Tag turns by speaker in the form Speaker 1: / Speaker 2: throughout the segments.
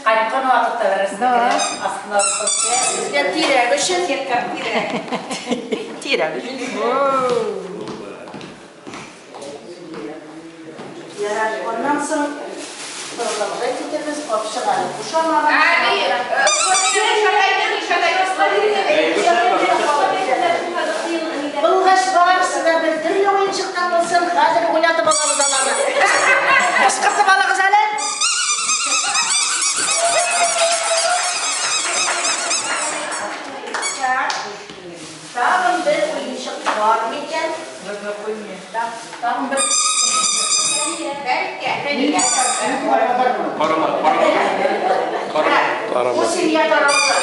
Speaker 1: Қайтқан уақытта бересіңдер. Астына
Speaker 2: Сізге тирек үшін.
Speaker 3: Тирек үшін.
Speaker 2: Ondan sonra dolabıda getiririz, kopşaları kuşamadan. Bulgaç var, size bir dille oyuncaktan olsun, hazır oynatıp alalım zamanı. Kışkırtıp alırız hele. Tamam, bir oyuncak var mıyken? Tamam, bir...
Speaker 4: Tarama.
Speaker 2: Bu simya tarafı.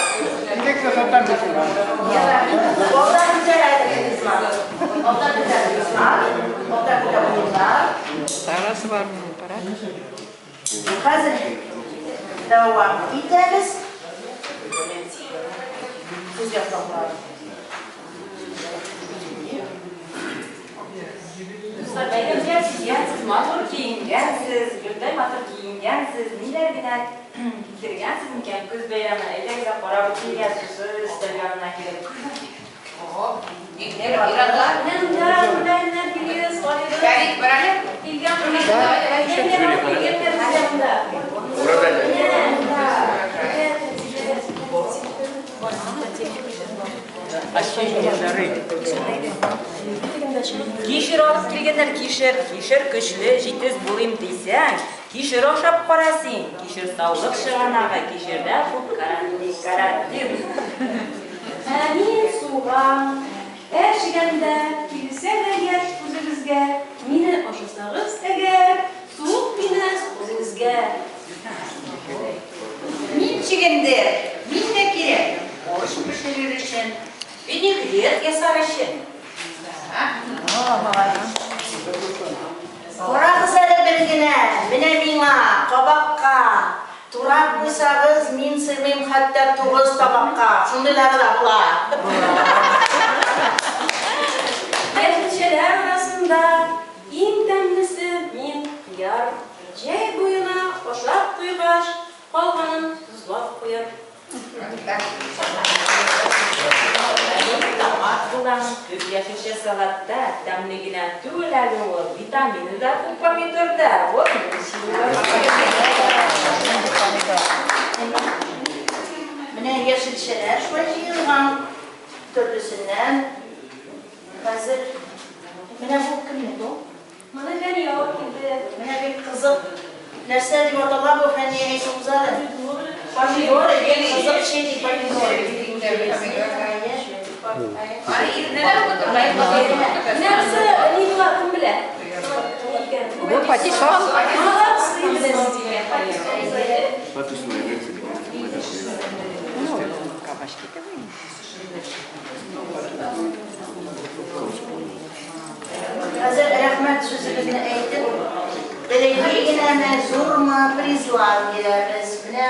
Speaker 2: Orada güzel aydınız var. Orada güzeliniz var. Orada güzeliniz var.
Speaker 3: Tarası var mı? Para?
Speaker 2: Hazır. Devam ederiz. Tuz yapraklar.
Speaker 1: Siz matır giyingensiz, gülday matır giyingensiz, neler bilen kirgensiz miken kız beyremine etekle para bütüngensiz, istelganına girip. Ne biliyoruz? Geldik beraber. İlgen Кишер алып келгендер кишер көчле, җитез булыйм дисәң, кишер ашап карасың, кишер саулык чыганага, кишердә күп карантин.
Speaker 5: Мин суга, әшигәндә, килсә дә яшь күзегезгә, мине ашасагыз әгәр, суык мине күзегезгә.
Speaker 2: Мин чигендер, мин дә кирәк. Ош пешерер өчен, винегрет ясар өчен. Карагыз әле бер генә, менә миңа кабакка турап куйсагыз, мин сыймыйм хәтта 9 табакка. Шундыйлары да була.
Speaker 5: Бәлчәләр арасында иң тәмлесе мин яр. Җәй буена ашап куйгач, калганын тузлап куяр.
Speaker 1: Көз яшелчә салатта тәмле генә түгел әле ул, витамины да күп помидорда. Вот
Speaker 2: Менә яшелчәләр шулай җыелган төрлесеннән. Хәзер менә бу кемне бу?
Speaker 5: Моны Фәния алып килде.
Speaker 2: Менә бик кызык нәрсә дип атала бу Фәния әйтегез әле. Помидор, бик кызык шей дип помидор.
Speaker 5: Нәрсә Лидия кем белә?
Speaker 3: Bu patişon. Кабашки табын.
Speaker 2: Хәзер рәхмәт сүзегезне әйтеп, бәләгә генә зур призлар бирәбез. Менә